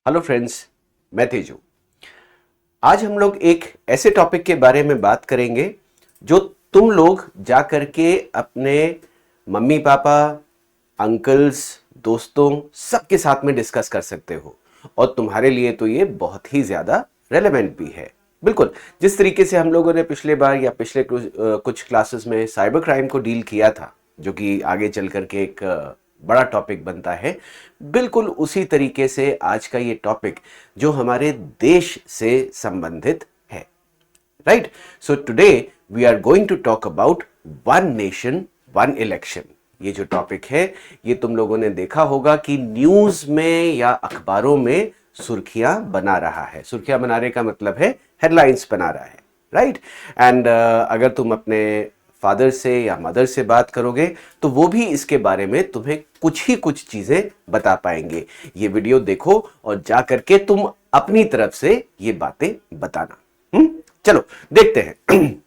Hello friends, मैं तेजू। आज हम लोग एक ऐसे टॉपिक के बारे में बात करेंगे जो तुम लोग जा करके अपने मम्मी पापा, अंकल्स, दोस्तों सबके साथ में डिस्कस कर सकते हो और तुम्हारे लिए तो ये बहुत ही ज़्यादा रेलेवेंट भी है। बिल्कुल जिस तरीके से हम लोगों ने पिछले बार या पिछले कुछ क्लासेस में साइबर क्राइम को डील किया था, जो कि आगे चल करके एक बड़ा टॉपिक बनता है, बिल्कुल उसी तरीके से आज का ये टॉपिक जो हमारे देश से संबंधित है। Right, so today we are going to talk about one nation one election. ये जो टॉपिक है ये तुम लोगों ने देखा होगा कि न्यूज में या अखबारों में सुर्खियां बना रहा है। सुर्खियां बनाने का मतलब है हेडलाइंस बना रहा है। राइट, एंड अगर तुम अपने फादर से या मदर से बात करोगे तो वो भी इसके बारे में तुम्हें कुछ चीजें बता पाएंगे। ये वीडियो देखो और जा करके तुम अपनी तरफ से ये बातें बताना। चलो देखते हैं।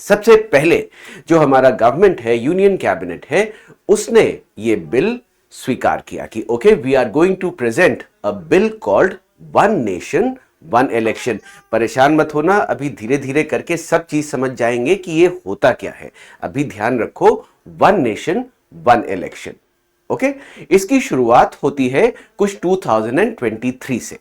सबसे पहले जो हमारा गवर्नमेंट है, यूनियन कैबिनेट है, उसने ये बिल स्वीकार किया कि okay, we are going to present a bill called one nation one election. परेशान मत होना, अभी धीरे धीरे करके सब चीज समझ जाएंगे कि ये होता क्या है। अभी ध्यान रखो, one nation one election. Okay, इसकी शुरुआत होती है कुछ 2023 से।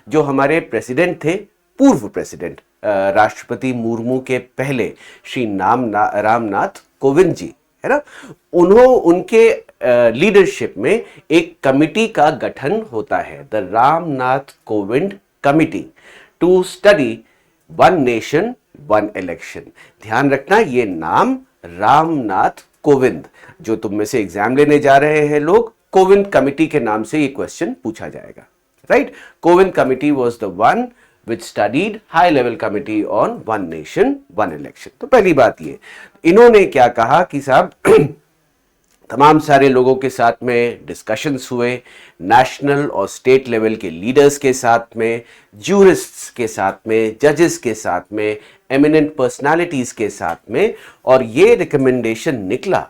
जो हमारे प्रेसिडेंट थे, पूर्व प्रेसिडेंट राष्ट्रपति मुर्मू के पहले श्री रामनाथ कोविंद जी है ना, उनके लीडरशिप में एक कमिटी का गठन होता है, the Ramnath Kovind committee, to study one nation one election. ध्यान रखना, ये नाम रामनाथ कोविंद, जो तुम में से एग्जाम लेने जा रहे हैं लोग, कोविंद कमिटी के नाम से ये क्वेश्चन पूछा जाएगा। Right, Kovind committee was the one which studied high level committee on one nation one election। तो पहली बात ये, इन्होंने क्या कहा कि साहब तमाम सारे लोगों के साथ में डिस्कशंस हुए, नेशनल और स्टेट लेवल के लीडर्स के साथ में, ज्यूरिस्ट्स के साथ में, जजेस के साथ में, एमिनेंट पर्सनालिटीज के साथ में, और ये रिकमेंडेशन निकला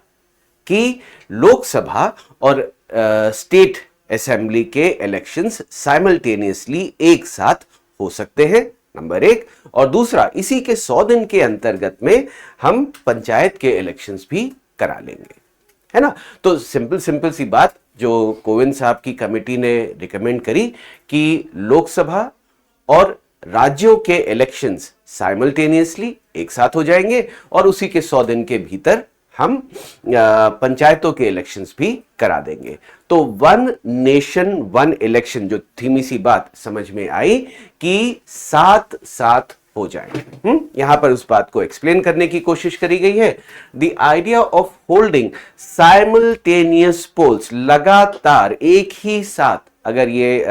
कि लोकसभा और स्टेट असेंबली के इलेक्शंस साइमल्टेनियसली एक साथ हो सकते हैं, नंबर एक। और दूसरा, इसी के 100 दिन के अंतर्गत में हम पंचायत के इलेक्शंस भी करा लेंगे, है ना। तो सिंपल सी बात जो कोविंद साहब की कमेटी ने रिकमेंड करी कि लोकसभा और राज्यों के इलेक्शंस साइमल्टेनियसली एक साथ हो जाएंगे और उसी के 100 दिन के भीतर हम पंचायतों के इलेक्शंस भी करा देंगे। तो वन नेशन वन इलेक्शन, जो धीमी सी बात समझ में आई कि साथ साथ हो जाए, यहां पर उस बात को एक्सप्लेन करने की कोशिश करी गई है। The idea of holding simultaneous polls, लगातार एक ही साथ अगर ये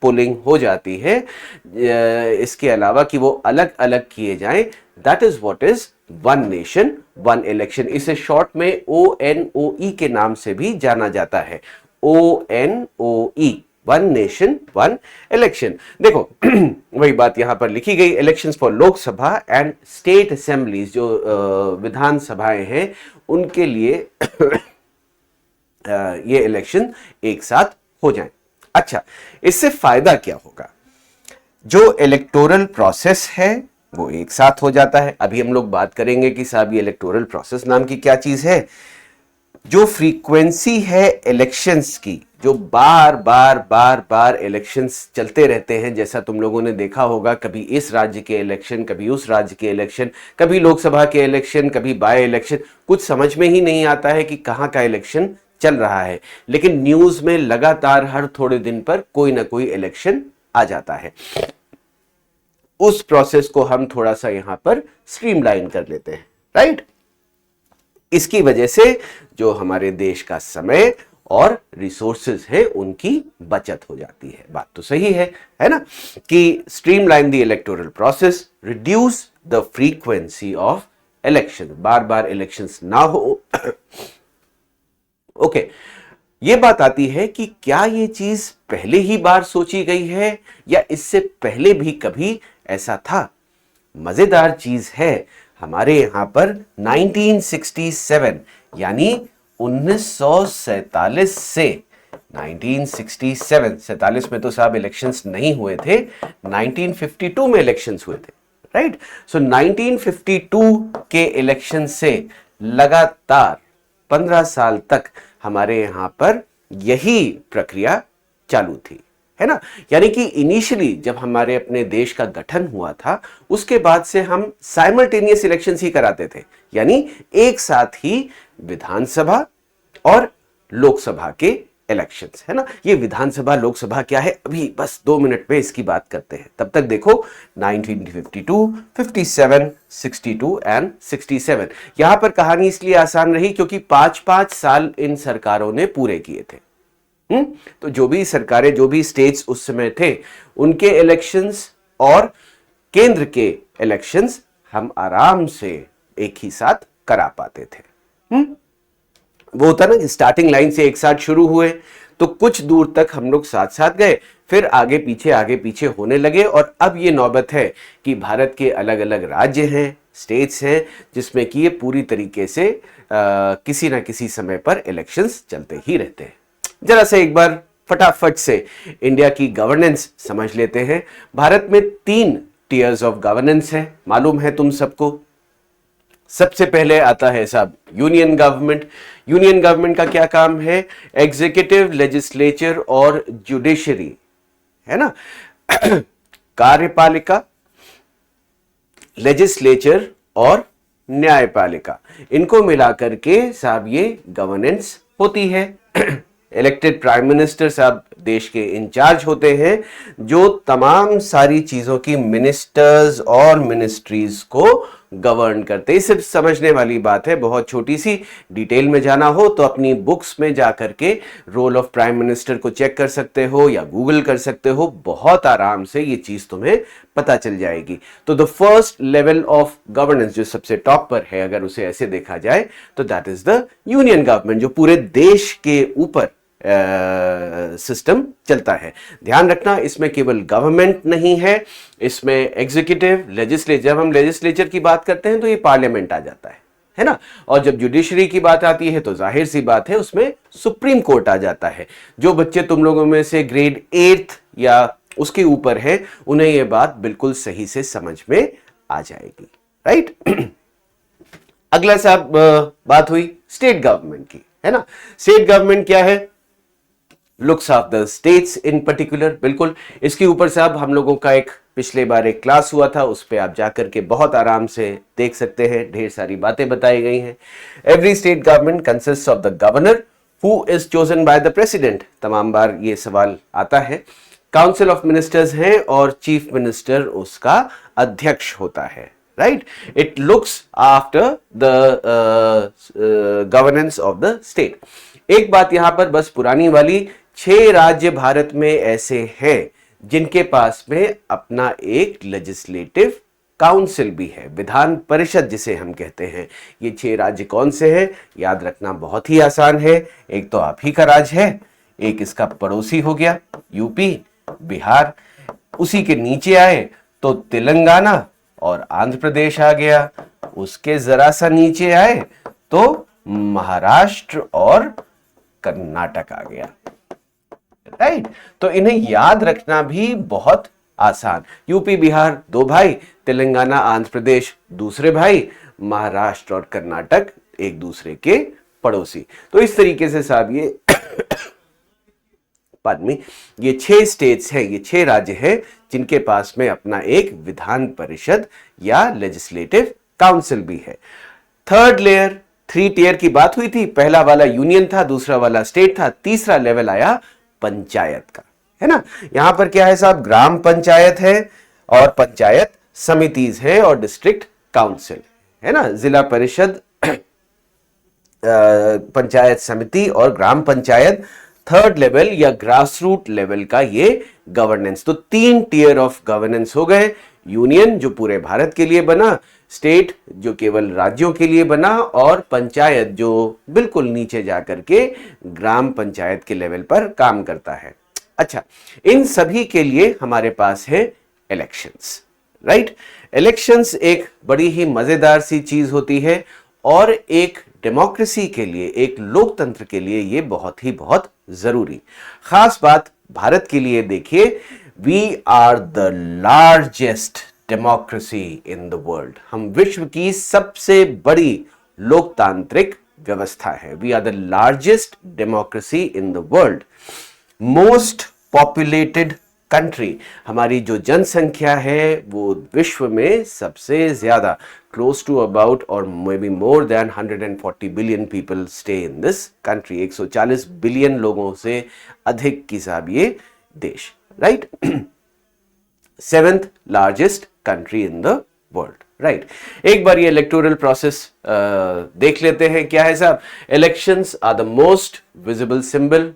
पोलिंग हो जाती है, इसके अलावा कि वो अलग अलग किए जाएं, that is what is one nation one election. इसे शॉर्ट में ONOE के नाम से भी जाना जाता है, ONOE, one nation one election. देखो वही बात यहां पर लिखी गई, elections for Lok Sabha and state assemblies, जो विधानसभाएं हैं उनके लिए ये इलेक्शन एक साथ हो जाएं। अच्छा, इससे फायदा क्या होगा? जो इलेक्टोरल प्रोसेस है वो एक साथ हो जाता है। अभी हम लोग बात करेंगे कि साहब ये इलेक्टोरल प्रोसेस नाम की क्या चीज है। जो फ्रीक्वेंसी है इलेक्शंस की, जो बार बार इलेक्शंस चलते रहते हैं, जैसा तुम लोगों ने देखा होगा, कभी इस राज्य के इलेक्शन, कभी उस राज्य के इलेक्शन, कभी लोकसभा के इलेक्शन, कभी बाय इलेक्शन, कुछ समझ में ही नहीं आता है कि कहां का इलेक्शन चल रहा है, लेकिन न्यूज में लगातार हर थोड़े दिन पर कोई ना कोई इलेक्शन आ जाता है। उस प्रोसेस को हम थोड़ा सा यहां पर स्ट्रीमलाइन कर लेते हैं। राइट, इसकी वजह से जो हमारे देश का समय और रिसोर्सेज है उनकी बचत हो जाती है। बात तो सही है ना, कि streamline the electoral process, reduce the frequency of election, bar bar elections ना हो। ओके, ये बात आती है कि क्या ये चीज पहले ही बार सोची गई है या इससे पहले भी कभी ऐसा था? मजेदार चीज है, हमारे यहां पर 1967 यानी 1947 से 1967, 47 में तो साहब इलेक्शंस नहीं हुए थे, 1952 में इलेक्शंस हुए थे, राइट। सो 1952 के इलेक्शन से लगातार 15 साल तक हमारे यहां पर यही प्रक्रिया चालू थी, है ना। यानी कि इनिशियली जब हमारे अपने देश का गठन हुआ था, उसके बाद से हम साइमल्टेनियस इलेक्शंस ही कराते थे, यानी एक साथ ही विधानसभा और लोकसभा के इलेक्शंस, है ना। ये विधानसभा लोकसभा क्या है, अभी बस 2 मिनट में इसकी बात करते हैं। तब तक देखो 1952, 57, 62 एंड 67। यहां पर कहानी इसलिए आसान रही क्योंकि 5-5 साल इन सरकारों ने पूरे किए थे। तो जो भी सरकारें, जो भी स्टेट्स उस समय थे, उनके इलेक्शंस और केंद्र के इलेक्शंस हम आराम से एक ही साथ करा पाते थे। वो होता ना, स्टार्टिंग लाइन से एक साथ शुरू हुए तो कुछ दूर तक हम लोग साथ साथ गए, फिर आगे पीछे होने लगे, और अब ये नौबत है कि भारत के अलग अलग राज्य हैं, स्टेट्स हैं, जिसमें कि ये पूरी तरीके से किसी ना किसी समय पर इलेक्शंस चलते ही रहते हैं। जरा से एक बार फटाफट से इंडिया की गवर्नेंस समझ लेते हैं। भारत में 3 टियर्स ऑफ गवर्नेंस है, मालूम है तुम सबको। सबसे पहले आता है साहब यूनियन गवर्नमेंट। यूनियन गवर्नमेंट का क्या काम है, एग्जीक्यूटिव, लेजिस्लेचर और जुडिशरी, है ना। कार्यपालिका, लेजिस्लेचर और न्यायपालिका, इनको मिलाकर के साहब ये गवर्नेंस होती है। इलेक्टेड प्राइम मिनिस्टर साहब देश के इंचार्ज होते हैं, जो तमाम सारी चीजों की मिनिस्टर्स और मिनिस्ट्रीज को गवर्न करते हैं। सिर्फ समझने वाली बात है, बहुत छोटी सी। डिटेल में जाना हो तो अपनी बुक्स में जाकर के रोल ऑफ प्राइम मिनिस्टर को चेक कर सकते हो या गूगल कर सकते हो, बहुत आराम से ये चीज तुम्हें पता चल जाएगी। तो the first level of governance, जो सबसे टॉप पर है, अगर उसे ऐसे देखा जाए तो that is the union government, जो पूरे देश के ऊपर सिस्टम चलता है। ध्यान रखना, इसमें केवल गवर्नमेंट नहीं है, इसमें एग्जीक्यूटिव, लेजिस्लेचर। जब हम लेजिस्लेचर की बात करते हैं तो ये पार्लियामेंट आ जाता है ना। और जब जुडिशरी की बात आती है तो जाहिर सी बात है, उसमें सुप्रीम कोर्ट आ जाता है। जो बच्चे तुम लोगों में से ग्रेड 8th या उसके ऊपर है, उन्हें यह बात बिल्कुल सही से समझ में आ जाएगी, राइट। अगला साहब बात हुई स्टेट गवर्नमेंट की, है ना। स्टेट गवर्नमेंट क्या है, looks of the states in particular. बिल्कुल, इसके ऊपर साहब हम लोगों का एक पिछले बार एक क्लास हुआ था, उस पर आप जाकर के बहुत आराम से देख सकते हैं, ढेर सारी बातें बताई गई हैं। Every state government consist of the governor who is chosen by the president. तमाम बार ये सवाल आता है। काउंसिल ऑफ मिनिस्टर्स हैं और चीफ मिनिस्टर उसका अध्यक्ष होता है, right. It looks after the governance of the state. एक बात यहां पर बस पुरानी वाली, 6 राज्य भारत में ऐसे हैं जिनके पास में अपना एक लेजिस्लेटिव काउंसिल भी है, विधान परिषद जिसे हम कहते हैं। ये 6 राज्य कौन से हैं, याद रखना बहुत ही आसान है। एक तो आप ही का राज्य है, एक इसका पड़ोसी हो गया यूपी, बिहार, उसी के नीचे आए तो तेलंगाना और आंध्र प्रदेश आ गया, उसके जरा सा नीचे आए तो महाराष्ट्र और कर्नाटक आ गया, राइट। तो इन्हें याद रखना भी बहुत आसान। यूपी बिहार 2 भाई, तेलंगाना आंध्र प्रदेश दूसरे भाई, महाराष्ट्र और कर्नाटक एक दूसरे के पड़ोसी। तो इस तरीके से साहब ये ये 6 स्टेट्स हैं, ये 6 राज्य हैं जिनके पास में अपना एक विधान परिषद या लेजिस्लेटिव काउंसिल भी है। थर्ड लेयर, 3 टियर की बात हुई थी। पहला वाला यूनियन था, दूसरा वाला स्टेट था, तीसरा लेवल आया पंचायत का, है ना। यहां पर क्या है साहब, ग्राम पंचायत है और पंचायत समितिज है और डिस्ट्रिक्ट काउंसिल, है ना। जिला परिषद, पंचायत समिति और ग्राम पंचायत, थर्ड लेवल या ग्रास रूट लेवल का ये गवर्नेंस। तो 3 टियर ऑफ गवर्नेंस हो गए। यूनियन जो पूरे भारत के लिए बना, स्टेट जो केवल राज्यों के लिए बना, और पंचायत जो बिल्कुल नीचे जाकर के ग्राम पंचायत के लेवल पर काम करता है। अच्छा, इन सभी के लिए हमारे पास है इलेक्शंस, राइट। इलेक्शंस एक बड़ी ही मजेदार सी चीज होती है और एक डेमोक्रेसी के लिए, एक लोकतंत्र के लिए ये बहुत ही बहुत जरूरी। खास बात भारत के लिए देखिए, we are the largest democracy in the world. हम विश्व की सबसे बड़ी लोकतांत्रिक व्यवस्था है। We are the largest democracy in the world. Most populated country, हमारी जो जनसंख्या है वो विश्व में सबसे ज्यादा, क्लोज टू अबाउट और may be more than 140 billion people stay in this country. 140 billion लोगों से अधिक की साहब ये देश, right. Seventh largest country in the world, right. एक बार ये इलेक्टोरल प्रोसेस देख लेते हैं। क्या है साहब? Elections are the most visible symbol,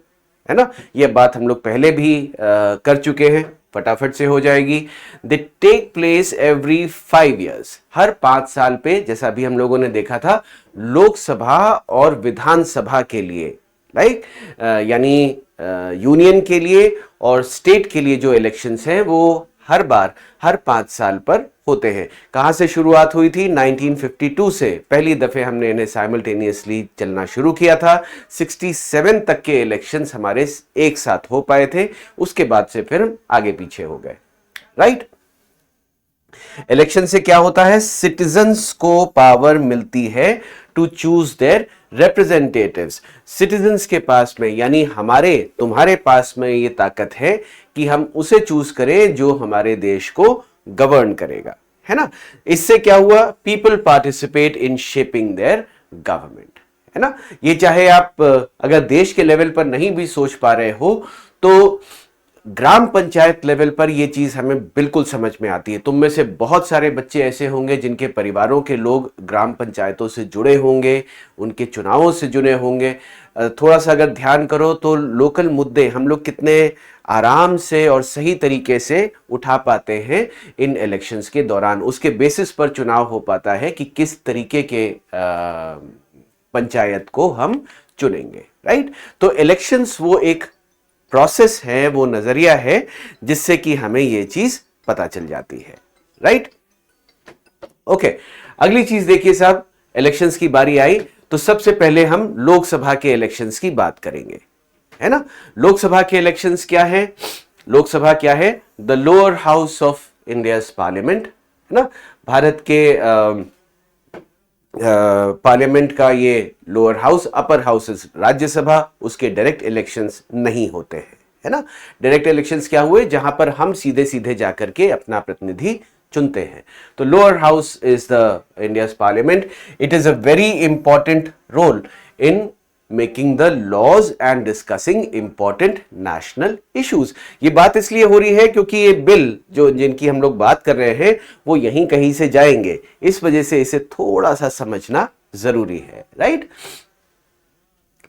है ना। ये बात हम लोग पहले भी कर चुके हैं, फटाफट से हो जाएगी। They take place every 5 years, हर 5 साल पे, जैसा अभी हम लोगों ने देखा था लोकसभा और विधानसभा के लिए, राइट। यानी यूनियन के लिए और स्टेट के लिए जो इलेक्शंस हैं वो हर बार हर 5 साल पर होते हैं। कहां से शुरुआत हुई थी? 1952 से पहली दफे हमने इन्हें साइमल्टेनियसली चलना शुरू किया था। 67 तक के इलेक्शंस हमारे एक साथ हो पाए थे, उसके बाद से फिर आगे पीछे हो गए, राइट। इलेक्शन से क्या होता है? सिटीजन्स को पावर मिलती है to choose their representatives. Citizens के पास में, यानी हमारे तुम्हारे पास में ये ताकत है कि हम उसे चूज करें जो हमारे देश को गवर्न करेगा, है ना। इससे क्या हुआ? People participate in shaping there government, है ना। ये चाहे आप अगर देश के लेवल पर नहीं भी सोच पा रहे हो तो ग्राम पंचायत लेवल पर यह चीज हमें बिल्कुल समझ में आती है। तुम में से बहुत सारे बच्चे ऐसे होंगे जिनके परिवारों के लोग ग्राम पंचायतों से जुड़े होंगे, उनके चुनावों से जुड़े होंगे। थोड़ा सा अगर ध्यान करो तो लोकल मुद्दे हम लोग कितने आराम से और सही तरीके से उठा पाते हैं इन इलेक्शंस के दौरान। उसके बेसिस पर चुनाव हो पाता है कि किस तरीके के पंचायत को हम चुनेंगे, राइट। तो इलेक्शंस वो एक प्रोसेस है, वो नजरिया है जिससे कि हमें यह चीज पता चल जाती है, राइट। ओके, अगली चीज देखिए साहब, इलेक्शंस की बारी आई तो सबसे पहले हम लोकसभा के इलेक्शंस की बात करेंगे, है ना। लोकसभा के इलेक्शंस क्या है? लोकसभा क्या है? The lower house of India's parliament, है ना। भारत के पार्लियामेंट का ये lower house, upper house Rajya Sabha, उसके डायरेक्ट इलेक्शंस नहीं होते हैं, है ना। डायरेक्ट इलेक्शंस क्या हुए? जहां पर हम सीधे सीधे जाकर के अपना प्रतिनिधि चुनते हैं। तो lower house is the India's parliament. It is a very important role in making the laws and discussing important national issues. ये बात इसलिए हो रही है क्योंकि ये बिल जो जिनकी हम लोग बात कर रहे हैं वो यहीं कहीं से जाएंगे, इस वजह से इसे थोड़ा सा समझना जरूरी है, right.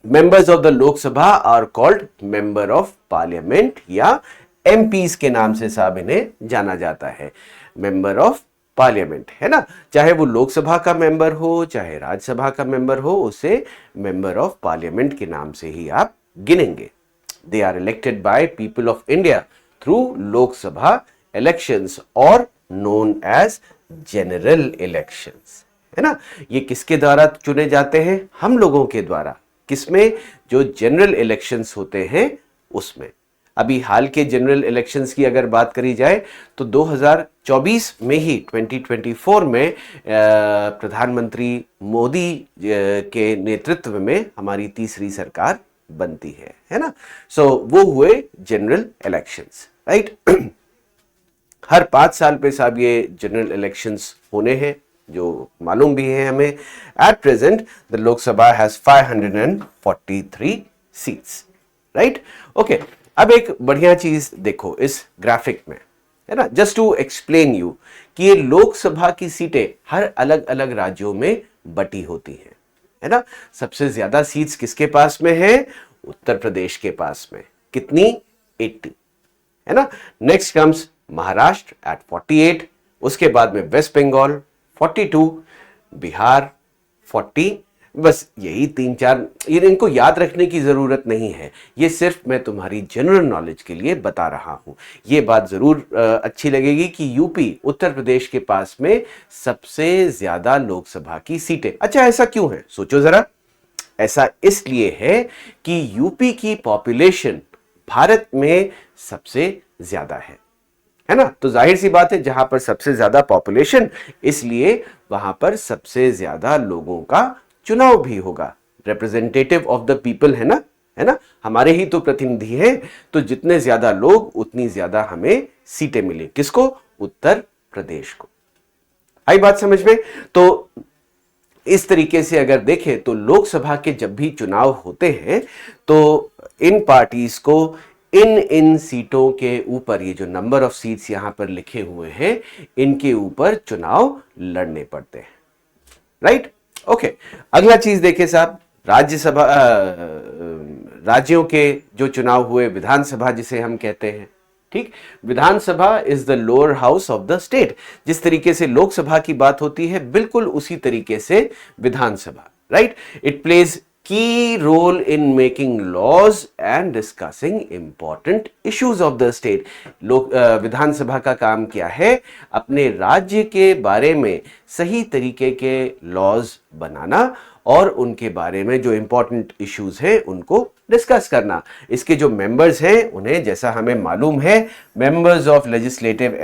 Members of the Lok Sabha are called member of parliament या एमपीज के नाम से साहब इन्हें जाना जाता है, मेंबर ऑफ पार्लियामेंट, है ना। चाहे वो लोकसभा का मेंबर हो चाहे राज्यसभा का मेंबर हो, उसे मेंबर ऑफ पार्लियामेंट के नाम से ही आप गिनेंगे। They are elected by people of India through Lok Sabha elections और नोन एज जनरल इलेक्शंस, है ना। ये किसके द्वारा चुने जाते हैं? हम लोगों के द्वारा। किसमें? जो जनरल इलेक्शंस होते हैं उसमें। अभी हाल के जनरल इलेक्शंस की अगर बात करी जाए तो 2024 में ही 2024 में प्रधानमंत्री मोदी के नेतृत्व में हमारी तीसरी सरकार बनती है ना। सो वो हुए जनरल इलेक्शंस, राइट। हर 5 साल पे साहब ये जनरल इलेक्शंस होने हैं, जो मालूम भी है हमें। At present the Lok Sabha has 543 seats, right. Okay, अब एक बढ़िया चीज देखो इस ग्राफिक में, है ना, जस्ट टू एक्सप्लेन यू कि ये लोकसभा की सीटें हर अलग अलग राज्यों में बटी होती हैं, है ना। सबसे ज्यादा सीट्स किसके पास में है? उत्तर प्रदेश के पास में। कितनी? 80, है ना। नेक्स्ट कम्स महाराष्ट्र एट 48, उसके बाद में वेस्ट बंगाल 42, बिहार 40, बस यही 3-4, ये इनको याद रखने की जरूरत नहीं है, ये सिर्फ मैं तुम्हारी जनरल नॉलेज के लिए बता रहा हूं। ये बात जरूर अच्छी लगेगी कि यूपी उत्तर प्रदेश के पास में सबसे ज्यादा लोकसभा की सीटें। अच्छा, ऐसा क्यों है, सोचो जरा। ऐसा इसलिए है कि यूपी की पॉपुलेशन भारत में सबसे ज्यादा है ना। तो जाहिर सी बात है, जहां पर सबसे ज्यादा पॉपुलेशन, इसलिए वहां पर सबसे ज्यादा लोगों का चुनाव भी होगा। रिप्रेजेंटेटिव ऑफ द पीपल है ना, हमारे ही तो प्रतिनिधि हैं। तो जितने ज्यादा लोग उतनी ज्यादा हमें सीटें मिली। किसको? उत्तर प्रदेश को। आई बात समझ में? तो इस तरीके से अगर देखें तो लोकसभा के जब भी चुनाव होते हैं तो इन पार्टीज को इन सीटों के ऊपर, ये जो नंबर ऑफ सीट्स यहां पर लिखे हुए हैं, इनके ऊपर चुनाव लड़ने पड़ते हैं। Right, okay. अगला चीज देखें साहब, राज्यसभा, राज्यों के जो चुनाव हुए, विधानसभा जिसे हम कहते हैं। ठीक, Vidhan Sabha is the lower house of the state. जिस तरीके से लोकसभा की बात होती है, बिल्कुल उसी तरीके से Vidhan Sabha. Right, it plays key role in making laws and discussing important issues of the state. Vidhan Sabha का काम क्या है? अपने राज्य के बारे में सही तरीके के लॉज बनाना और उनके बारे में जो इंपॉर्टेंट इश्यूज हैं उनको डिस्कस करना। इसके जो मेंबर्स हैं उन्हें, जैसा हमें मालूम है, मेंबर्स ऑफ लेजिस्लेटिव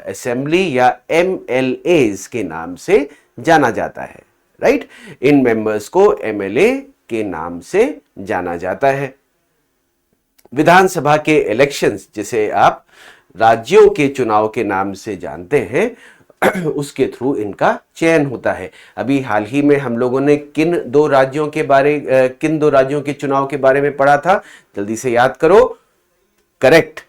असेंबली या MLAs के नाम से जाना जाता है। राइट, इन मेंबर्स को MLA के नाम से जाना जाता है। विधानसभा के इलेक्शंस, जिसे आप राज्यों के चुनाव के नाम से जानते हैं, उसके थ्रू इनका चयन होता है। अभी हाल ही में हम लोगों ने किन दो राज्यों के चुनाव के बारे में पढ़ा था? जल्दी से याद करो। करेक्ट,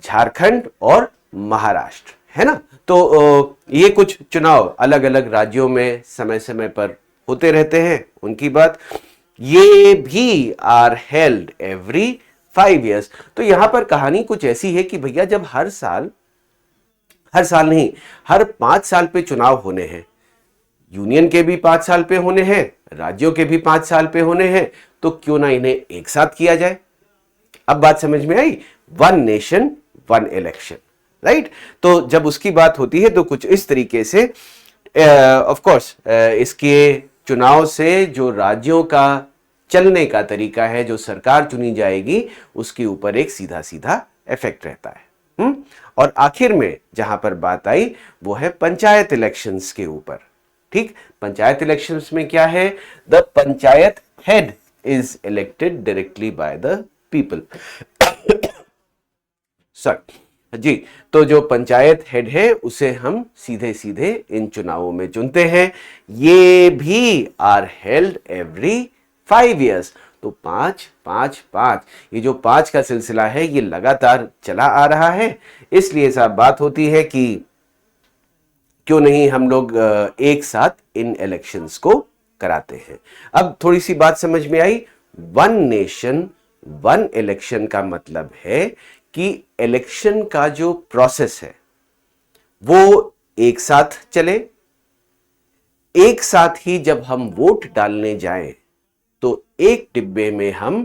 झारखंड और महाराष्ट्र, है ना। तो ये कुछ चुनाव अलग अलग राज्यों में समय समय पर होते रहते हैं, उनकी बात। ये भी आर हेल्ड एवरी 5 years। तो यहां पर कहानी कुछ ऐसी है कि भैया जब हर साल नहीं, हर 5 साल पे चुनाव होने हैं, यूनियन के भी 5 साल पे होने हैं, राज्यों के भी 5 साल पे होने हैं, तो क्यों ना इन्हें एक साथ किया जाए। अब बात समझ में आई? 1 नेशन 1 इलेक्शन। राइट, तो जब उसकी बात होती है तो कुछ इस तरीके से, ऑफ कोर्स इसके चुनाव से जो राज्यों का चलने का तरीका है, जो सरकार चुनी जाएगी, उसके ऊपर एक सीधा सीधा इफेक्ट रहता है। और आखिर में जहां पर बात आई वो है पंचायत इलेक्शंस के ऊपर। ठीक, पंचायत इलेक्शंस में क्या है? The panchayat head is elected directly by the people. Sorry जी, तो जो पंचायत हेड है उसे हम सीधे सीधे इन चुनावों में चुनते हैं। ये भी आर हेल्ड एवरी 5 years। तो 5, 5, 5, ये जो 5 का सिलसिला है ये लगातार चला आ रहा है। इसलिए साहब बात होती है कि क्यों नहीं हम लोग एक साथ इन इलेक्शंस को कराते हैं। अब थोड़ी सी बात समझ में आई। 1 नेशन 1 इलेक्शन का मतलब है कि इलेक्शन का जो प्रोसेस है वो एक साथ चले। एक साथ ही जब हम वोट डालने जाएं तो एक डिब्बे में हम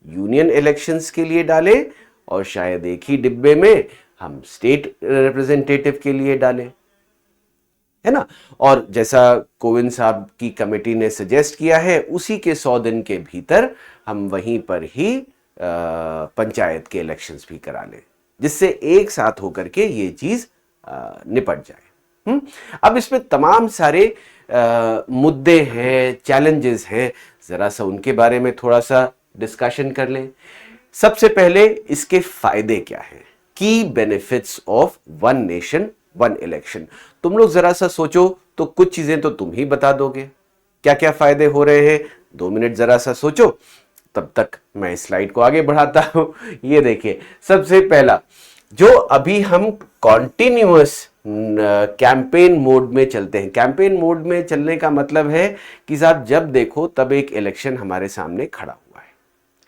यूनियन इलेक्शंस के लिए डालें और शायद एक ही डिब्बे में हम स्टेट रिप्रेजेंटेटिव के लिए डालें, है ना। और जैसा कोविंद साहब की कमेटी ने सजेस्ट किया है, उसी के 100 दिन के भीतर हम वहीं पर ही पंचायत के इलेक्शंस भी करा लें, जिससे एक साथ होकर के ये चीज निपट जाए। अब इसमें तमाम सारे मुद्दे हैं, चैलेंजेस हैं, जरा सा उनके बारे में थोड़ा सा डिस्कशन कर लें। सबसे पहले इसके फायदे क्या हैं? Key benefits of 1 nation 1 election. तुम लोग जरा सा सोचो तो कुछ चीजें तो तुम ही बता दोगे, क्या क्या फायदे हो रहे हैं। 2 मिनट जरा सा सोचो, तब तक मैं स्लाइड को आगे बढ़ाता हूं। ये देखिए, सबसे पहला, जो अभी हम कॉन्टिन्यूअस कैंपेन मोड में चलते हैं। कैंपेन मोड में चलने का मतलब है कि साहब जब देखो तब एक इलेक्शन हमारे सामने खड़ा हुआ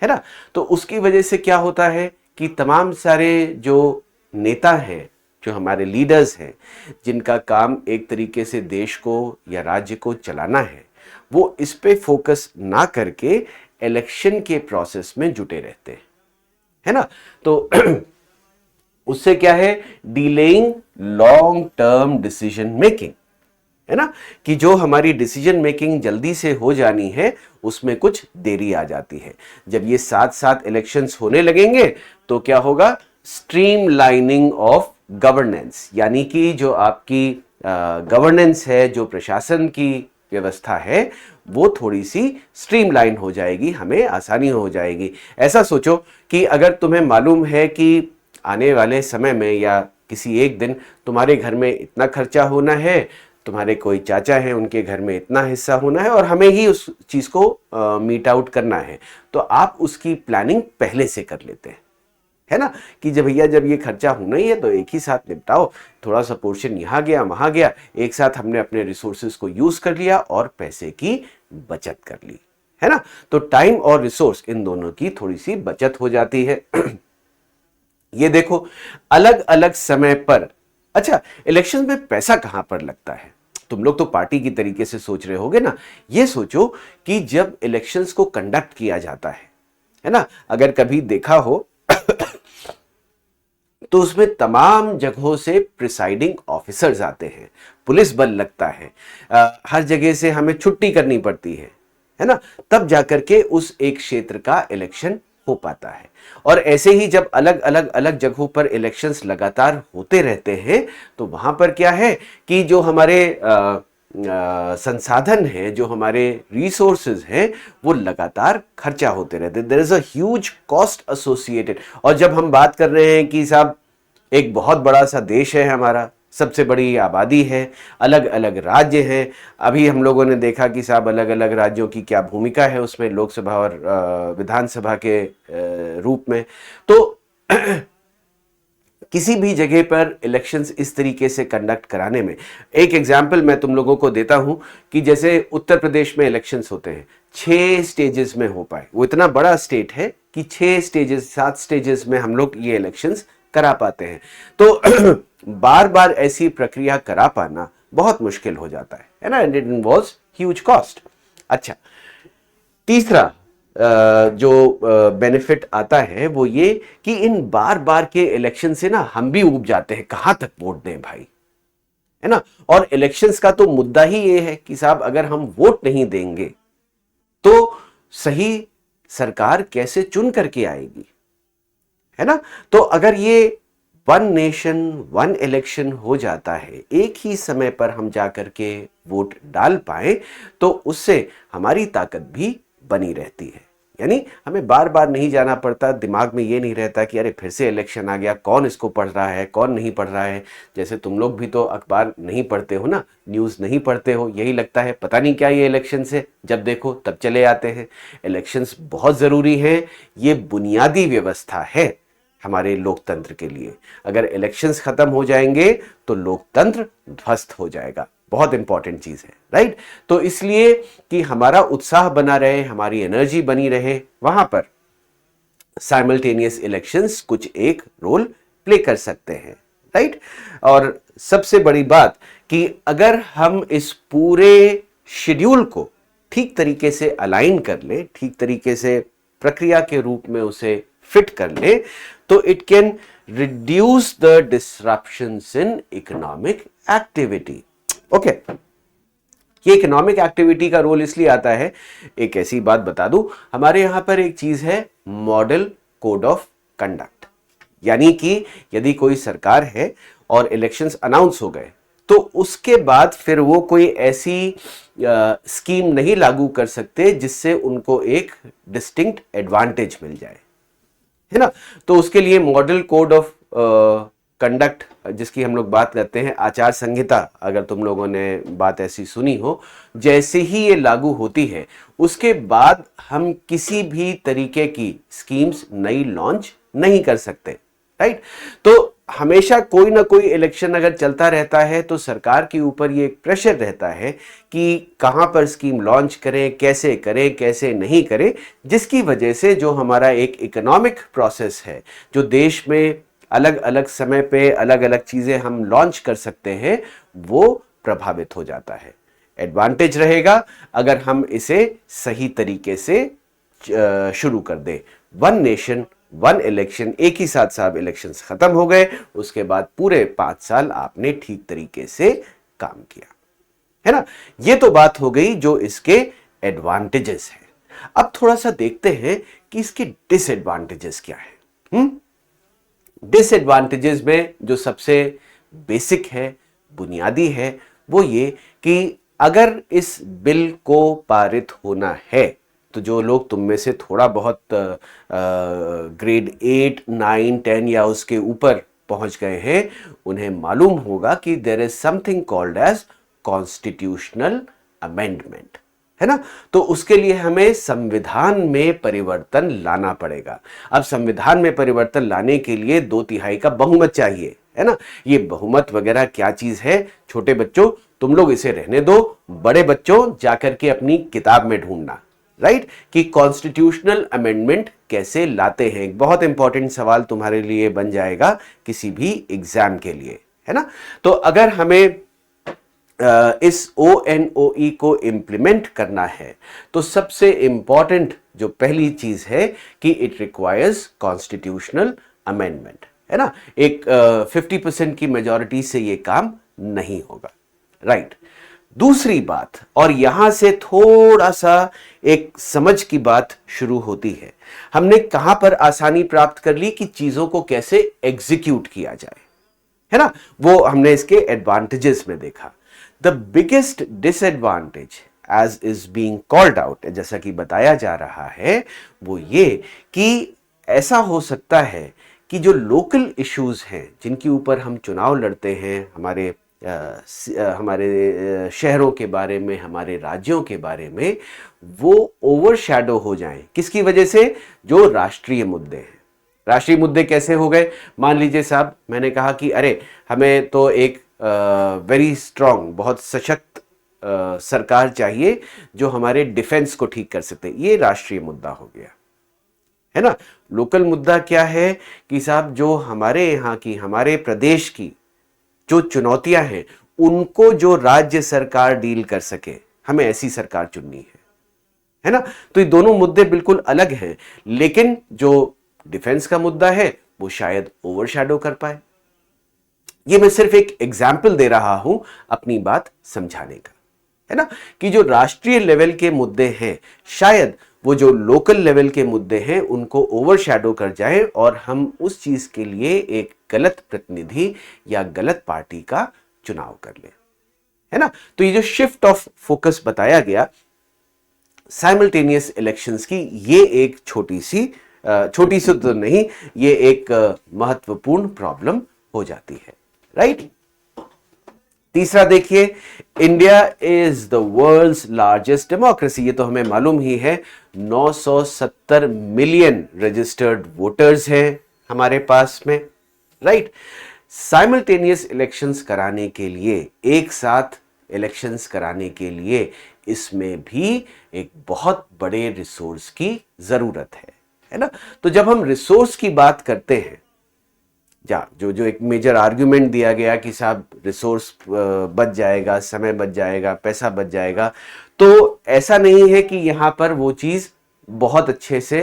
है ना। तो उसकी वजह से क्या होता है कि तमाम सारे जो नेता हैं, जो हमारे लीडर्स हैं, जिनका काम एक तरीके से देश को या राज्य को चलाना है, वो इस पे फोकस ना करके इलेक्शन के प्रोसेस में जुटे रहते हैं, है ना। तो उससे क्या है, delaying long term decision making, है ना, कि जो हमारी डिसीजन मेकिंग जल्दी से हो जानी है उसमें कुछ देरी आ जाती है। जब ये साथ साथ इलेक्शंस होने लगेंगे तो क्या होगा, स्ट्रीमलाइनिंग ऑफ गवर्नेंस, यानी कि जो आपकी गवर्नेंस है, जो प्रशासन की व्यवस्था है, वो थोड़ी सी स्ट्रीमलाइन हो जाएगी, हमें आसानी हो जाएगी। ऐसा सोचो कि अगर तुम्हें मालूम है कि आने वाले समय में या किसी एक दिन तुम्हारे घर में इतना खर्चा होना है, तुम्हारे कोई चाचा हैं उनके घर में इतना हिस्सा होना है और हमें ही उस चीज को मीट आउट करना है, तो आप उसकी प्लानिंग पहले से कर लेते हैं, है ना, कि जब भैया जब ये खर्चा होना ही है तो एक ही साथ निपटाओ, थोड़ा सा पोर्शन यहां गया वहां गया, एक साथ हमने अपने रिसोर्सेज को यूज कर लिया और पैसे की बचत कर ली, है ना। तो टाइम और रिसोर्स इन दोनों की थोड़ी सी बचत हो जाती है। ये देखो, अलग अलग समय पर, अच्छा इलेक्शन में पैसा कहां पर लगता है, तुम लोग तो पार्टी की तरीके से सोच रहे होगे ना। ये सोचो कि जब इलेक्शंस को कंडक्ट किया जाता है ना, अगर कभी देखा हो तो उसमें तमाम जगहों से प्रिसाइडिंग ऑफिसर्स आते हैं, पुलिस बल लगता है, हर जगह से हमें छुट्टी करनी पड़ती है ना, तब जाकर के उस एक क्षेत्र का इलेक्शन हो पाता है। और ऐसे ही जब अलग अलग अलग जगहों पर इलेक्शंस लगातार होते रहते हैं तो वहां पर क्या है कि जो हमारे संसाधन हैं, जो हमारे रिसोर्सेज हैं, वो लगातार खर्चा होते रहते हैं। There is a huge cost associated. और जब हम बात कर रहे हैं कि साहब एक बहुत बड़ा सा देश है हमारा, सबसे बड़ी आबादी है, अलग अलग राज्य हैं, अभी हम लोगों ने देखा कि साहब अलग अलग राज्यों की क्या भूमिका है उसमें, लोकसभा और विधानसभा के रूप में, तो किसी भी जगह पर इलेक्शंस इस तरीके से कंडक्ट कराने में, एक एग्जाम्पल मैं तुम लोगों को देता हूं कि जैसे उत्तर प्रदेश में इलेक्शंस होते हैं, 6 स्टेजेस में हो पाए, वो इतना बड़ा स्टेट है कि 6 स्टेजेस 7 स्टेजेस में हम लोग ये इलेक्शंस करा पाते हैं। तो बार बार ऐसी प्रक्रिया करा पाना बहुत मुश्किल हो जाता है ना, and it involves huge cost. अच्छा, तीसरा जो बेनिफिट आता है वो ये कि इन बार बार के इलेक्शन से ना हम भी ऊब जाते हैं, कहां तक वोट दें भाई, है ना। और इलेक्शंस का तो मुद्दा ही ये है कि साहब अगर हम वोट नहीं देंगे तो सही सरकार कैसे चुन करके आएगी, है ना। तो अगर ये वन नेशन वन इलेक्शन हो जाता है, एक ही समय पर हम जाकर के वोट डाल पाए, तो उससे हमारी ताकत भी बनी रहती है, यानी हमें बार बार नहीं जाना पड़ता, दिमाग में ये नहीं रहता कि अरे फिर से इलेक्शन आ गया, कौन इसको पढ़ रहा है कौन नहीं पढ़ रहा है। जैसे तुम लोग भी तो अखबार नहीं पढ़ते हो ना, न्यूज़ नहीं पढ़ते हो, यही लगता है पता नहीं क्या ये इलेक्शन से, जब देखो तब चले आते हैं। इलेक्शंस बहुत ज़रूरी है, ये बुनियादी व्यवस्था है हमारे लोकतंत्र के लिए। अगर इलेक्शंस खत्म हो जाएंगे तो लोकतंत्र ध्वस्त हो जाएगा, बहुत इंपॉर्टेंट चीज है, राइट। तो इसलिए कि हमारा उत्साह बना रहे, हमारी एनर्जी बनी रहे, वहां पर साइमल्टेनियस इलेक्शंस कुछ एक रोल प्ले कर सकते हैं, राइट। और सबसे बड़ी बात कि अगर हम इस पूरे शेड्यूल को ठीक तरीके से अलाइन कर ले, ठीक तरीके से प्रक्रिया के रूप में उसे फिट कर ले, तो it can reduce the disruptions in economic activity. Okay, ये इकोनॉमिक एक्टिविटी का रोल इसलिए आता है, एक ऐसी बात बता दूं, हमारे यहां पर एक चीज है मॉडल कोड ऑफ कंडक्ट, यानी कि यदि कोई सरकार है और इलेक्शंस अनाउंस हो गए तो उसके बाद फिर वो कोई ऐसी स्कीम नहीं लागू कर सकते जिससे उनको एक डिस्टिंक्ट एडवांटेज मिल जाए, है ना। तो उसके लिए मॉडल कोड ऑफ कंडक्ट, जिसकी हम लोग बात करते हैं आचार संहिता, अगर तुम लोगों ने बात ऐसी सुनी हो, जैसे ही ये लागू होती है उसके बाद हम किसी भी तरीके की स्कीम्स नई लॉन्च नहीं कर सकते, राइट। तो हमेशा कोई ना कोई इलेक्शन अगर चलता रहता है तो सरकार के ऊपर ये एक प्रेशर रहता है कि कहां पर स्कीम लॉन्च करें, कैसे नहीं करें, जिसकी वजह से जो हमारा एक इकोनॉमिक प्रोसेस है, जो देश में अलग अलग समय पे अलग अलग चीजें हम लॉन्च कर सकते हैं, वो प्रभावित हो जाता है। एडवांटेज रहेगा अगर हम इसे सही तरीके से शुरू कर दे। वन नेशन वन इलेक्शन, एक ही साथ साहब इलेक्शंस खत्म हो गए, उसके बाद पूरे 5 साल आपने ठीक तरीके से काम किया, है ना। ये तो बात हो गई जो इसके एडवांटेजेस हैं। अब थोड़ा सा देखते हैं कि इसके डिसएडवांटेजेस क्या है। डिसएडवांटेजेस में जो सबसे बेसिक है, बुनियादी है, वो ये कि अगर इस बिल को पारित होना है तो जो लोग तुम में से थोड़ा बहुत ग्रेड 8, 9, 10 या उसके ऊपर पहुंच गए हैं, उन्हें मालूम होगा कि there is something called as constitutional amendment, है ना। तो उसके लिए हमें संविधान में परिवर्तन लाना पड़ेगा। अब संविधान में परिवर्तन लाने के लिए 2/3 का बहुमत चाहिए, है ना। ये बहुमत वगैरह क्या चीज है, छोटे बच्चों तुम लोग इसे रहने दो, बड़े बच्चों जाकर के अपनी किताब में ढूंढना, राइट, कि कॉन्स्टिट्यूशनल अमेंडमेंट कैसे लाते हैं। एक बहुत इंपॉर्टेंट सवाल तुम्हारे लिए बन जाएगा किसी भी एग्जाम के लिए, है ना। तो अगर हमें इस ONOE को इंप्लीमेंट करना है तो सबसे इंपॉर्टेंट जो पहली चीज है कि इट रिक्वायर्स कॉन्स्टिट्यूशनल अमेंडमेंट, है ना। एक 50% की मेजॉरिटी से ये काम नहीं होगा, राइट। दूसरी बात, और यहां से थोड़ा सा एक समझ की बात शुरू होती है, हमने कहां पर आसानी प्राप्त कर ली कि चीजों को कैसे एग्जीक्यूट किया जाए, है ना। वो हमने इसके एडवांटेजेस में देखा। The biggest disadvantage as is being called out, जैसा कि बताया जा रहा है, वो ये कि ऐसा हो सकता है कि जो लोकल इश्यूज हैं जिनके ऊपर हम चुनाव लड़ते हैं, हमारे शहरों के बारे में, हमारे राज्यों के बारे में, वो ओवरशैडो हो जाएं। किसकी वजह से? जो राष्ट्रीय मुद्दे हैं। राष्ट्रीय मुद्दे कैसे हो गए? मान लीजिए साहब, मैंने कहा कि अरे हमें तो एक वेरी स्ट्रांग, बहुत सशक्त सरकार चाहिए जो हमारे डिफेंस को ठीक कर सकते। ये राष्ट्रीय मुद्दा हो गया, है ना। लोकल मुद्दा क्या है कि साहब जो हमारे यहाँ की, हमारे प्रदेश की जो चुनौतियां हैं उनको जो राज्य सरकार डील कर सके, हमें ऐसी सरकार चुननी है ना। तो ये दोनों मुद्दे बिल्कुल अलग हैं, लेकिन जो डिफेंस का मुद्दा है वो शायद ओवरशैडो कर पाए। ये मैं सिर्फ एक एग्जाम्पल दे रहा हूं अपनी बात समझाने का, है ना, कि जो राष्ट्रीय लेवल के मुद्दे हैं शायद वो जो लोकल लेवल के मुद्दे हैं उनको ओवरशैडो कर जाए और हम उस चीज के लिए एक गलत प्रतिनिधि या गलत पार्टी का चुनाव कर लें, है ना। तो ये जो शिफ्ट ऑफ फोकस बताया गया साइमल्टेनियस इलेक्शंस की, ये एक छोटी सी तो नहीं, ये एक महत्वपूर्ण प्रॉब्लम हो जाती है, राइट। तीसरा देखिए, India is the world's largest democracy. ये तो हमें मालूम ही है, 970 मिलियन रजिस्टर्ड वोटर्स हैं हमारे पास में, राइट। साइमल्टेनियस इलेक्शंस कराने के लिए, एक साथ इलेक्शंस कराने के लिए, इसमें भी एक बहुत बड़े रिसोर्स की जरूरत है ना। तो जब हम रिसोर्स की बात करते हैं, जो एक मेजर आर्ग्यूमेंट दिया गया कि साहब रिसोर्स बच जाएगा, समय बच जाएगा, पैसा बच जाएगा, तो ऐसा नहीं है कि यहां पर वो चीज बहुत अच्छे से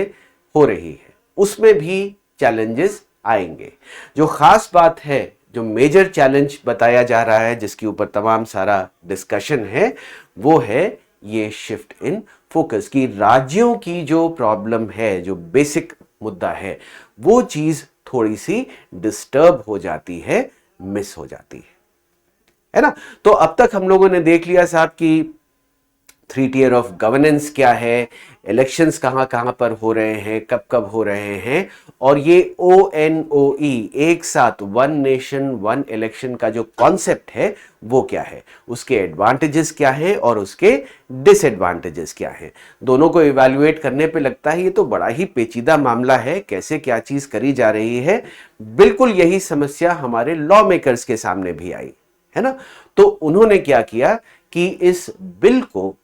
हो रही है, उसमें भी चैलेंजेस आएंगे। जो खास बात है, जो मेजर चैलेंज बताया जा रहा है, जिसके ऊपर तमाम सारा डिस्कशन है, वो है ये शिफ्ट इन फोकस की। राज्यों की जो प्रॉब्लम है, जो बेसिक मुद्दा है, वो चीज थोड़ी सी डिस्टर्ब हो जाती है, मिस हो जाती है ना। तो अब तक हम लोगों ने देख लिया साहब कि 3 टियर ऑफ गवर्नेंस क्या है, इलेक्शंस कहां कहां पर हो रहे हैं, कब कब हो रहे हैं, और ये ONOE, एक साथ वन नेशन वन इलेक्शन का जो कॉन्सेप्ट है वो क्या है, उसके एडवांटेजेस क्या है और उसके डिसएडवांटेजेस क्या है। दोनों को इवैल्यूएट करने पे लगता है ये तो बड़ा ही पेचीदा मामला है, कैसे क्या चीज करी जा रही है। बिल्कुल यही समस्या हमारे लॉ मेकर्स के सामने भी आई, है ना। तो उन्होंने क्या किया कि इस बिल को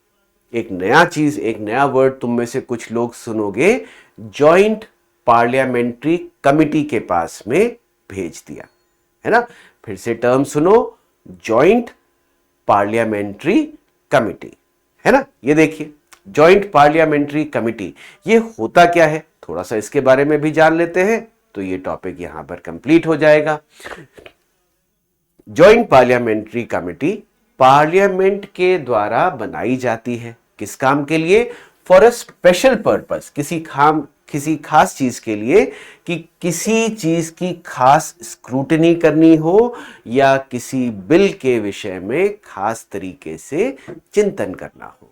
एक नया चीज, एक नया वर्ड तुम में से कुछ लोग सुनोगे, जॉइंट पार्लियामेंट्री कमिटी के पास में भेज दिया, है ना। फिर से टर्म सुनो, जॉइंट पार्लियामेंट्री कमिटी, है ना। ये देखिए जॉइंट पार्लियामेंट्री कमिटी, ये होता क्या है, थोड़ा सा इसके बारे में भी जान लेते हैं तो ये टॉपिक यहां पर कंप्लीट हो जाएगा। जॉइंट पार्लियामेंट्री कमिटी पार्लियामेंट के द्वारा बनाई जाती है, किस काम के लिए, फॉर अ स्पेशल पर्पस, किसी खास चीज के लिए, कि किसी चीज की खास स्क्रूटनी करनी हो या किसी बिल के विषय में खास तरीके से चिंतन करना हो,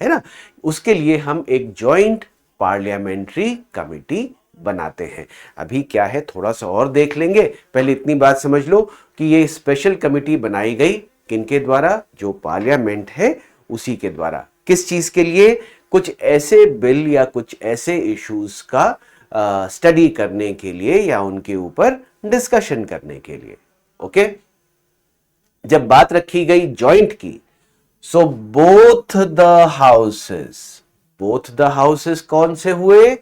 है ना। उसके लिए हम एक जॉइंट पार्लियामेंट्री कमिटी बनाते हैं। अभी क्या है थोड़ा सा और देख लेंगे, पहले इतनी बात समझ लो कि ये स्पेशल कमिटी बनाई गई किनके द्वारा, जो पार्लियामेंट है उसी के द्वारा। किस चीज के लिए, कुछ ऐसे बिल या कुछ ऐसे इश्यूज का स्टडी करने के लिए या उनके ऊपर डिस्कशन करने के लिए। ओके, जब बात रखी गई जॉइंट की, सो बोथ द हाउसेस कौन से हुए,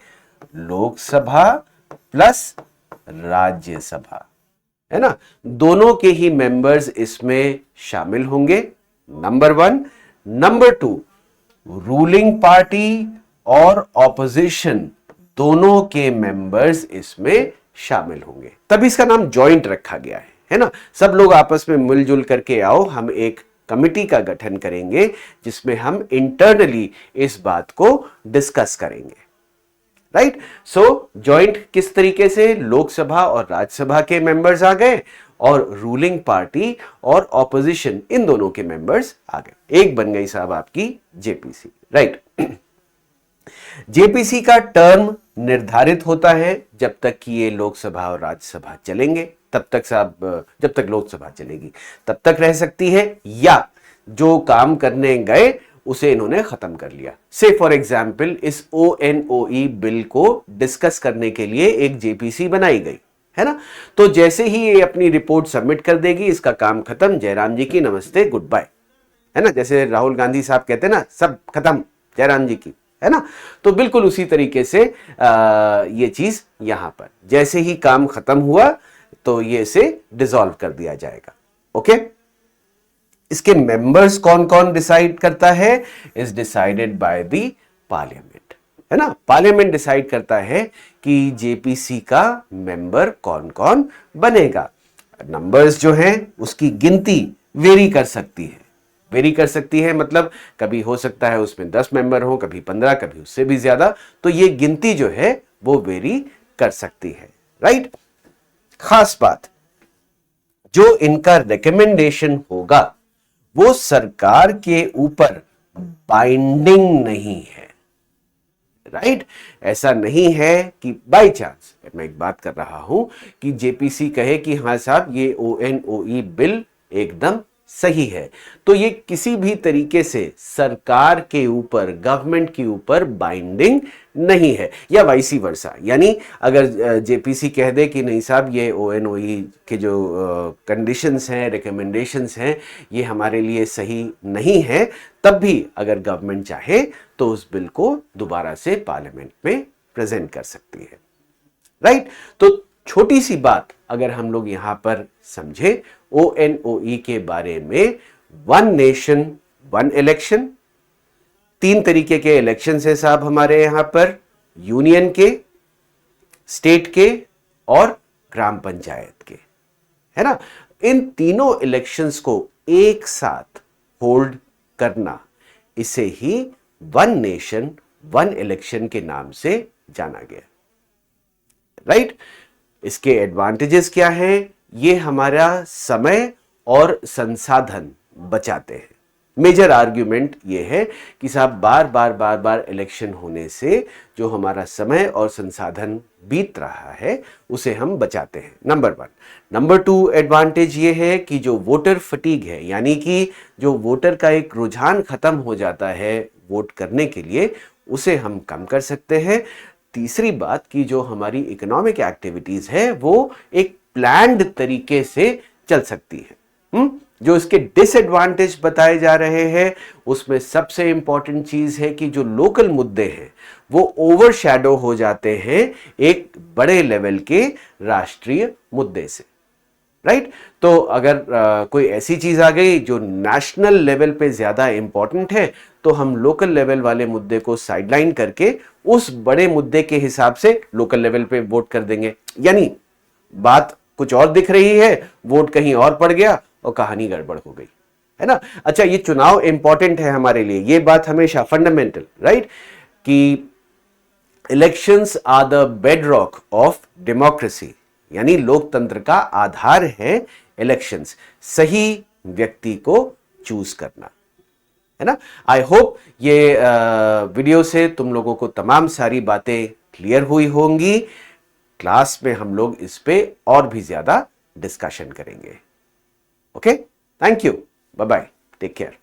लोकसभा प्लस राज्यसभा, है ना। दोनों के ही मेंबर्स इसमें शामिल होंगे, नंबर 1। नंबर 2, रूलिंग पार्टी और ऑपोजिशन दोनों के मेंबर्स इसमें शामिल होंगे, तभी इसका नाम जॉइंट रखा गया है ना। सब लोग आपस में मिलजुल करके आओ, हम एक कमिटी का गठन करेंगे जिसमें हम इंटरनली इस बात को डिस्कस करेंगे, राइट। सो जॉइंट किस तरीके से, लोकसभा और राज्यसभा के मेंबर्स आ गए और रूलिंग पार्टी और ऑपोजिशन इन दोनों के मेंबर्स आ गए, एक बन गई साहब आपकी जेपीसी, राइट। जेपीसी का टर्म निर्धारित होता है जब तक कि ये लोकसभा और राज्यसभा चलेंगे, तब तक साहब, जब तक लोकसभा चलेगी तब तक रह सकती है, या जो काम करने गए उसे इन्होंने खत्म कर लिया। से फॉर एग्जाम्पल इस ONOE बिल को डिस्कस करने के लिए एक जेपीसी बनाई गई, है ना। तो जैसे ही ये अपनी रिपोर्ट सबमिट कर देगी, इसका काम खत्म, जयराम जी की नमस्ते गुड बाय, है ना। जैसे राहुल गांधी साहब कहते हैं ना, सब खत्म जयराम जी की, है ना। तो बिल्कुल उसी तरीके से ये चीज यहां पर जैसे ही काम खत्म हुआ तो ये इसे डिसॉल्व कर दिया जाएगा। ओके, इसके मेंबर्स कौन कौन डिसाइड करता है, is decided by the parliament, है ना। पार्लियामेंट डिसाइड करता है कि जेपीसी का मेंबर कौन कौन बनेगा। नंबर्स जो हैं उसकी गिनती वेरी कर सकती है, मतलब कभी हो सकता है उसमें 10 मेंबर हो, कभी 15, कभी उससे भी ज्यादा, तो ये गिनती जो है वो वेरी कर सकती है, राइट। खास बात, जो इनका रिकमेंडेशन होगा वो सरकार के ऊपर बाइंडिंग नहीं है, राइट। ऐसा नहीं है कि बाय चांस, मैं एक बात कर रहा हूं कि जेपीसी कहे कि हाँ साहब ये ONOE बिल एकदम सही है, तो ये किसी भी तरीके से सरकार के ऊपर, गवर्नमेंट के ऊपर बाइंडिंग नहीं है, या वाइसी वर्सा। यानी अगर जेपीसी कह दे कि नहीं साहब ये ONOE के जो कंडीशंस हैं, रिकमेंडेशंस हैं, ये हमारे लिए सही नहीं है, तब भी अगर गवर्नमेंट चाहे तो उस बिल को दोबारा से पार्लियामेंट में प्रेजेंट कर सकती है, राइट। तो छोटी सी बात अगर हम लोग यहां पर समझे ONOE के बारे में, 1 नेशन 1 इलेक्शन, 3 तरीके के इलेक्शन है साहब हमारे यहां पर, यूनियन के, स्टेट के और ग्राम पंचायत के, है ना। इन तीनों इलेक्शंस को एक साथ होल्ड करना, इसे ही 1 नेशन 1 इलेक्शन के नाम से जाना गया, राइट। इसके एडवांटेजेस क्या हैं, ये हमारा समय और संसाधन बचाते हैं। मेजर आर्ग्यूमेंट ये है कि साहब बार बार इलेक्शन होने से जो हमारा समय और संसाधन बीत रहा है उसे हम बचाते हैं, नंबर 1। नंबर 2 एडवांटेज ये है कि जो वोटर फटीग है, यानी कि जो वोटर का एक रुझान खत्म हो जाता है वोट करने के लिए, उसे हम कम कर सकते हैं। तीसरी बात कि जो हमारी इकोनॉमिक एक्टिविटीज है वो एक प्लान्ड तरीके से चल सकती है। जो इसके डिसएडवांटेज बताए जा रहे हैं उसमें सबसे इंपॉर्टेंट चीज है कि जो लोकल मुद्दे हैं वो ओवरशैडो हो जाते हैं एक बड़े लेवल के राष्ट्रीय मुद्दे से, राइट। तो अगर कोई ऐसी चीज आ गई जो नेशनल लेवल पे ज्यादा इंपॉर्टेंट है, तो हम लोकल लेवल वाले मुद्दे को साइडलाइन करके उस बड़े मुद्दे के हिसाब से लोकल लेवल पे वोट कर देंगे। यानी बात कुछ और दिख रही है, वोट कहीं और पड़ गया और कहानी गड़बड़ हो गई, है ना। अच्छा, ये चुनाव इंपॉर्टेंट है हमारे लिए, ये बात हमेशा फंडामेंटल, राइट, कि elections are the bedrock of democracy, यानी लोकतंत्र का आधार है इलेक्शंस, सही व्यक्ति को चूज करना, है ना। आई होप ये वीडियो से तुम लोगों को तमाम सारी बातें क्लियर हुई होंगी। क्लास में हम लोग इस पे और भी ज्यादा डिस्कशन करेंगे। Okay, thank you, bye bye, take care.